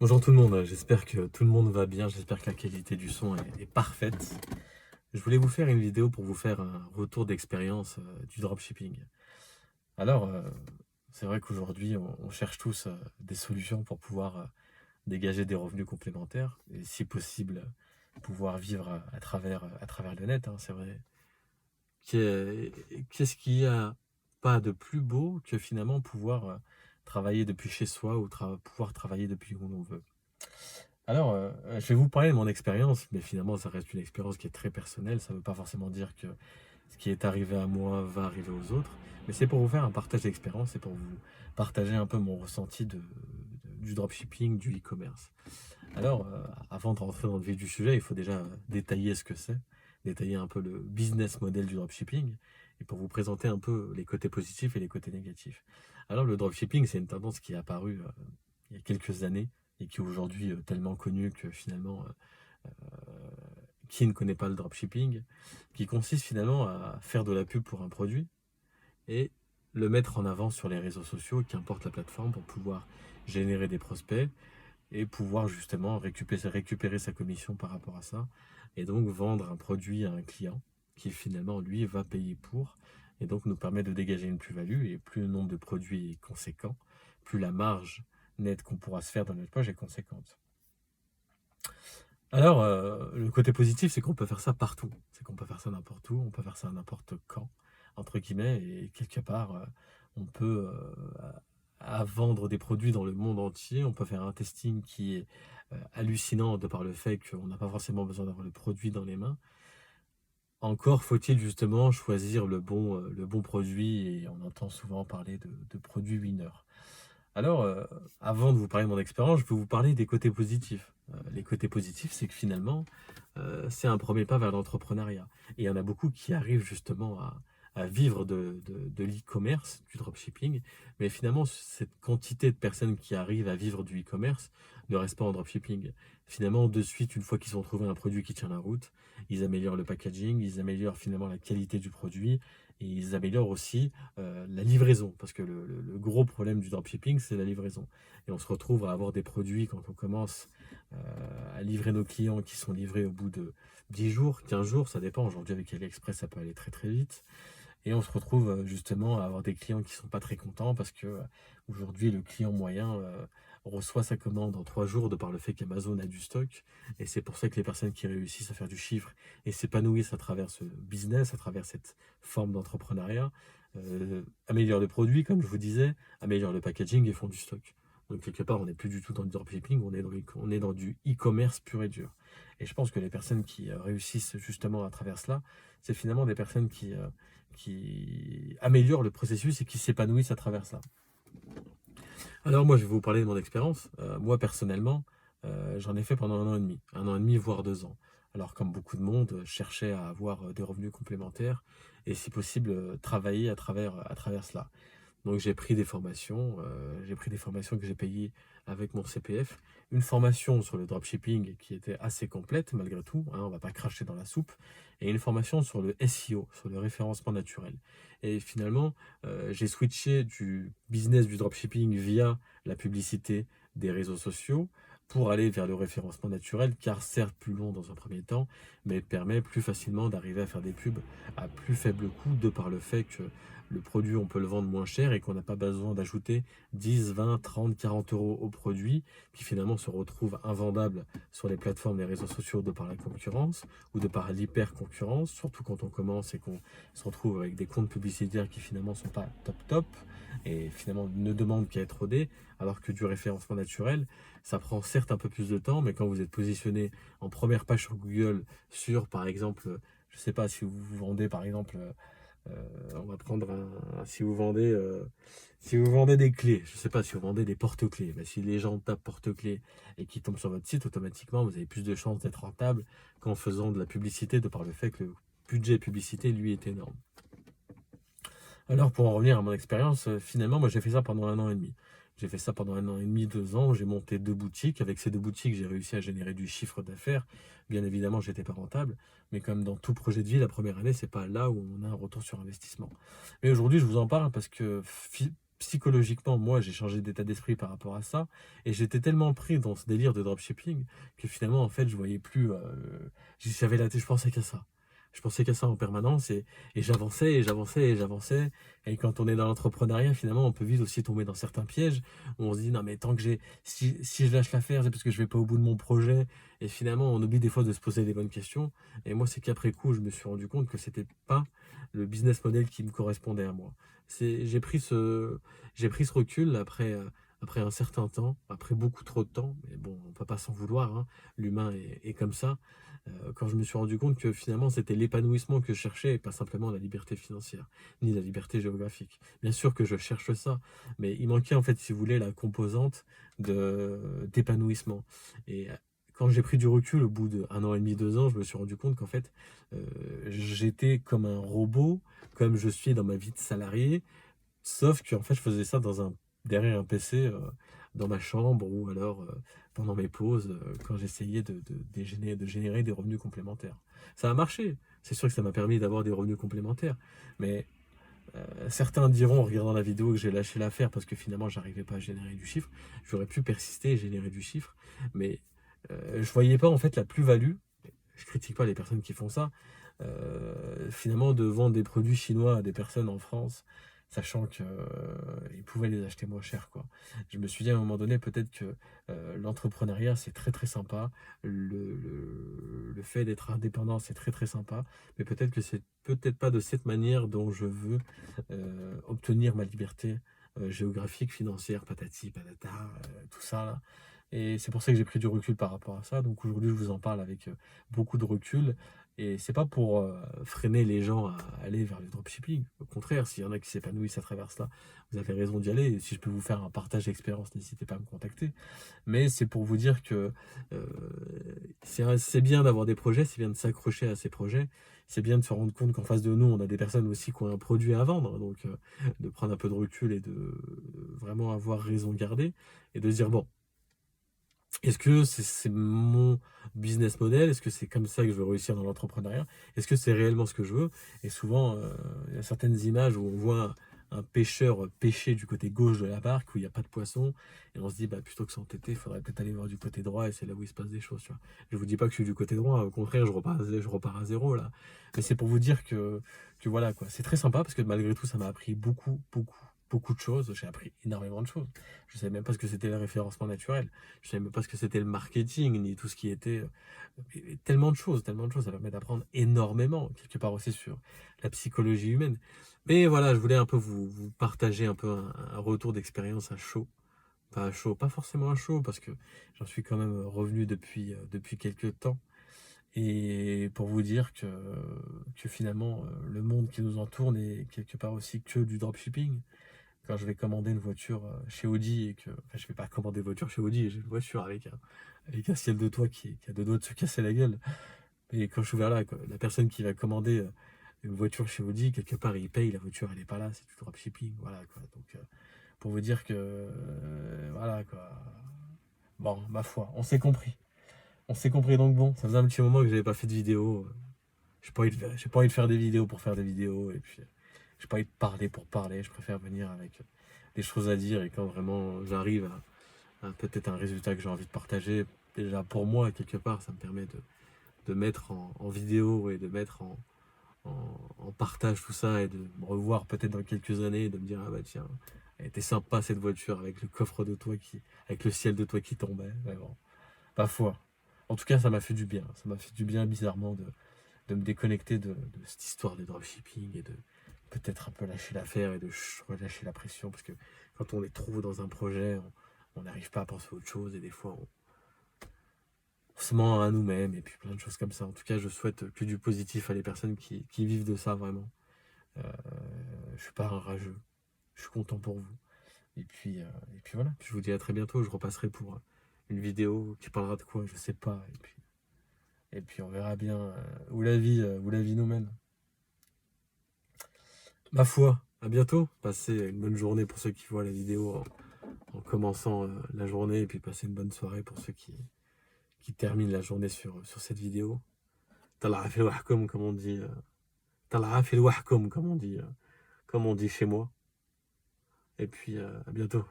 Bonjour tout le monde, j'espère que tout le monde va bien, j'espère que la qualité du son est parfaite. Je voulais vous faire une vidéo pour vous faire un retour d'expérience du dropshipping. Alors, c'est vrai qu'aujourd'hui, on cherche tous des solutions pour pouvoir dégager des revenus complémentaires et si possible, pouvoir vivre à travers le net, hein, c'est vrai. Qu'est-ce qu'il y a pas de plus beau que finalement pouvoir travailler depuis chez soi ou pouvoir travailler depuis où l'on veut. Alors, je vais vous parler de mon expérience, mais finalement, ça reste une expérience qui est très personnelle. Ça ne veut pas forcément dire que ce qui est arrivé à moi va arriver aux autres, mais c'est pour vous faire un partage d'expérience et pour vous partager un peu mon ressenti du dropshipping, du e-commerce. Alors, avant de rentrer dans le vif du sujet, il faut déjà détailler ce que c'est, détailler un peu le business model du dropshipping, et pour vous présenter un peu les côtés positifs et les côtés négatifs. Alors, le dropshipping, c'est une tendance qui est apparue il y a quelques années et qui est aujourd'hui tellement connue que finalement, qui ne connaît pas le dropshipping, qui consiste finalement à faire de la pub pour un produit et le mettre en avant sur les réseaux sociaux, qu'importe la plateforme, pour pouvoir générer des prospects et pouvoir justement récupérer sa commission par rapport à ça, et donc vendre un produit à un client qui finalement lui va payer pour, et donc nous permet de dégager une plus-value, et plus le nombre de produits est conséquent, plus la marge nette qu'on pourra se faire dans notre poche est conséquente. Alors, le côté positif, c'est qu'on peut faire ça partout. C'est qu'on peut faire ça n'importe où, on peut faire ça n'importe quand, entre guillemets, et quelque part, on peut à vendre des produits dans le monde entier. On peut faire un testing qui est hallucinant de par le fait qu'on n'a pas forcément besoin d'avoir le produit dans les mains. Encore faut-il justement choisir le bon produit, et on entend souvent parler de produits winners. Alors, avant de vous parler de mon expérience, je vais vous parler des côtés positifs. Les côtés positifs, c'est que finalement, c'est un premier pas vers l'entrepreneuriat. Et il y en a beaucoup qui arrivent justement à vivre de l'e-commerce, du dropshipping, mais finalement, cette quantité de personnes qui arrivent à vivre du e-commerce ne reste pas en dropshipping. Finalement, de suite, une fois qu'ils ont trouvé un produit qui tient la route, ils améliorent le packaging, ils améliorent finalement la qualité du produit, et ils améliorent aussi la livraison, parce que le gros problème du dropshipping, c'est la livraison. Et on se retrouve à avoir des produits, quand on commence à livrer nos clients, qui sont livrés au bout de 10 jours, 15 jours, ça dépend. Aujourd'hui, avec AliExpress, ça peut aller très très vite. Et on se retrouve justement à avoir des clients qui sont pas très contents parce que aujourd'hui, le client moyen reçoit sa commande en 3 jours de par le fait qu'Amazon a du stock. Et c'est pour ça que les personnes qui réussissent à faire du chiffre et s'épanouissent à travers ce business, à travers cette forme d'entrepreneuriat, améliorent le produit, comme je vous disais, améliorent le packaging et font du stock. Donc quelque part, on n'est plus du tout dans du dropshipping, on est dans du e-commerce pur et dur. Et je pense que les personnes qui réussissent justement à travers cela, c'est finalement des personnes qui améliorent le processus et qui s'épanouissent à travers ça. Alors moi, je vais vous parler de mon expérience. Moi, personnellement, j'en ai fait pendant 1 an et demi, voire 2 ans. Alors, comme beaucoup de monde, je cherchais à avoir des revenus complémentaires et, si possible, travailler à travers cela. Donc j'ai pris des formations que j'ai payées avec mon CPF, une formation sur le dropshipping qui était assez complète malgré tout, hein, on va pas cracher dans la soupe, et une formation sur le SEO, sur le référencement naturel. Et finalement, j'ai switché du business du dropshipping via la publicité des réseaux sociaux pour aller vers le référencement naturel, car certes plus long dans un premier temps, mais permet plus facilement d'arriver à faire des pubs à plus faible coût, de par le fait que le produit, on peut le vendre moins cher et qu'on n'a pas besoin d'ajouter 10, 20, 30, 40 euros au produit qui finalement se retrouve invendable sur les plateformes des réseaux sociaux de par la concurrence ou de par l'hyper-concurrence, surtout quand on commence et qu'on se retrouve avec des comptes publicitaires qui finalement sont pas top top et finalement ne demandent qu'à être rodés, alors que du référencement naturel, ça prend certes un peu plus de temps, mais quand vous êtes positionné en première page sur Google sur, par exemple, je sais pas, si vous vendez par exemple on va prendre si vous vendez des clés, je sais pas, si vous vendez des porte-clés, mais si les gens tapent porte-clés et qui tombent sur votre site, automatiquement vous avez plus de chances d'être rentable qu'en faisant de la publicité, de par le fait que le budget publicité lui est énorme. Alors, pour en revenir à mon expérience, finalement, moi j'ai fait ça pendant 1 an et demi. J'ai fait ça pendant 1 an et demi, 2 ans. J'ai monté 2 boutiques. Avec ces 2 boutiques, j'ai réussi à générer du chiffre d'affaires. Bien évidemment, j'étais pas rentable. Mais comme dans tout projet de vie, la première année, c'est pas là où on a un retour sur investissement. Mais aujourd'hui, je vous en parle parce que psychologiquement, moi, j'ai changé d'état d'esprit par rapport à ça, et j'étais tellement pris dans ce délire de dropshipping que finalement, en fait, je voyais plus, j'avais la tête, je pensais qu'à ça. Je pensais qu'à ça en permanence et j'avançais et j'avançais et j'avançais. Et quand on est dans l'entrepreneuriat, finalement, on peut vite aussi tomber dans certains pièges où on se dit, non, mais tant que si je lâche l'affaire, c'est parce que je vais pas au bout de mon projet. Et finalement, on oublie des fois de se poser les bonnes questions. Et moi, c'est qu'après coup, je me suis rendu compte que c'était pas le business model qui me correspondait à moi. J'ai pris j'ai pris ce recul après un certain temps, après beaucoup trop de temps, mais bon, on peut pas s'en vouloir, hein. L'humain est comme ça. Quand je me suis rendu compte que finalement c'était l'épanouissement que je cherchais et pas simplement la liberté financière, ni la liberté géographique. Bien sûr que je cherche ça, mais il manquait en fait, si vous voulez, la composante d'épanouissement. Et quand j'ai pris du recul au bout d'un an et demi, 2 ans, je me suis rendu compte qu'en fait, j'étais comme un robot, comme je suis dans ma vie de salarié, sauf qu'en fait, je faisais ça derrière un PC, dans ma chambre ou alors pendant mes pauses, quand j'essayais de générer des revenus complémentaires. Ça a marché. C'est sûr que ça m'a permis d'avoir des revenus complémentaires. Mais certains diront en regardant la vidéo que j'ai lâché l'affaire parce que finalement, j'arrivais pas à générer du chiffre. J'aurais pu persister et générer du chiffre. Mais je voyais pas en fait la plus-value. Je critique pas les personnes qui font ça. Finalement, de vendre des produits chinois à des personnes en France, sachant qu'ils pouvaient les acheter moins cher, quoi. Je me suis dit à un moment donné, peut-être que l'entrepreneuriat, c'est très très sympa. Le fait d'être indépendant, c'est très très sympa. Mais peut-être que c'est peut-être pas de cette manière dont je veux obtenir ma liberté géographique, financière, patati, patata, tout ça là. Et c'est pour ça que j'ai pris du recul par rapport à ça. Donc aujourd'hui, je vous en parle avec beaucoup de recul. Et c'est pas pour freiner les gens à aller vers le dropshipping. Au contraire, s'il y en a qui s'épanouissent à travers cela, vous avez raison d'y aller. Et si je peux vous faire un partage d'expérience, n'hésitez pas à me contacter. Mais c'est pour vous dire que euh, c'est bien d'avoir des projets, c'est bien de s'accrocher à ces projets. C'est bien de se rendre compte qu'en face de nous, on a des personnes aussi qui ont un produit à vendre. Donc de prendre un peu de recul et de vraiment avoir raison gardée. Et de se dire, bon, est-ce que c'est mon business model? Est-ce que c'est comme ça que je veux réussir dans l'entrepreneuriat? Est-ce que c'est réellement ce que je veux? Et souvent, il y a certaines images où on voit un pêcheur pêcher du côté gauche de la barque où il n'y a pas de poisson et on se dit bah plutôt que s'entêter, il faudrait peut-être aller voir du côté droit et c'est là où il se passe des choses, tu vois. Je vous dis pas que je suis du côté droit, au contraire, je repars à zéro là. Mais c'est pour vous dire que voilà quoi, c'est très sympa parce que malgré tout, ça m'a appris beaucoup de choses. J'ai appris énormément de choses. Je savais même pas ce que c'était le référencement naturel. Je savais même pas ce que c'était le marketing, ni tout ce qui était. Tellement de choses, tellement de choses. Ça permet d'apprendre énormément, quelque part aussi sur la psychologie humaine. Mais voilà, je voulais un peu vous partager un peu un retour d'expérience à chaud. Pas à chaud, pas forcément à chaud, parce que j'en suis quand même revenu depuis quelques temps. Et pour vous dire que finalement, le monde qui nous entoure n'est quelque part aussi que du dropshipping. Quand je vais commander une voiture chez Audi et que. Enfin, je vais pas commander une voiture chez Audi, j'ai une voiture avec un ciel de toit qui a deux doigts de se casser la gueule. Et quand je suis vers là, quoi, la personne qui va commander une voiture chez Audi, quelque part, il paye, la voiture, elle est pas là, c'est du dropshipping. Voilà, quoi. Donc, pour vous dire que. Voilà, quoi. Bon, ma foi, on s'est compris. On s'est compris donc bon, ça faisait un petit moment que j'avais pas fait de vidéo. J'ai pas envie de faire des vidéos pour faire des vidéos. Et puis, j'ai pas envie de parler pour parler. Je préfère venir avec des choses à dire. Et quand vraiment j'arrive à peut-être un résultat que j'ai envie de partager, déjà pour moi, quelque part, ça me permet de mettre en vidéo et de mettre en partage tout ça et de me revoir peut-être dans quelques années et de me dire, ah bah tiens, elle était sympa cette voiture avec le coffre de toit avec le ciel de toit qui tombait. Vraiment, pas foi. En tout cas, ça m'a fait du bien. Ça m'a fait du bien bizarrement de me déconnecter de cette histoire de dropshipping et de peut-être un peu lâcher l'affaire et de relâcher la pression parce que quand on est trop dans un projet, on n'arrive pas à penser à autre chose et des fois on se ment à nous-mêmes et puis plein de choses comme ça. En tout cas, je souhaite que du positif à les personnes qui vivent de ça vraiment. Euh, je suis pas un rageux, je suis content pour vous. Et puis voilà, je vous dis à très bientôt. Je repasserai pour une vidéo qui parlera de quoi, je sais pas. Et puis on verra bien où la vie nous mène. Ma foi, à bientôt. Passez une bonne journée pour ceux qui voient la vidéo en commençant la journée et puis passez une bonne soirée pour ceux qui terminent la journée sur cette vidéo. Talaa fil wahkum, comme on dit. Talaa fil wahkum, comme on dit chez moi. Et puis, à bientôt.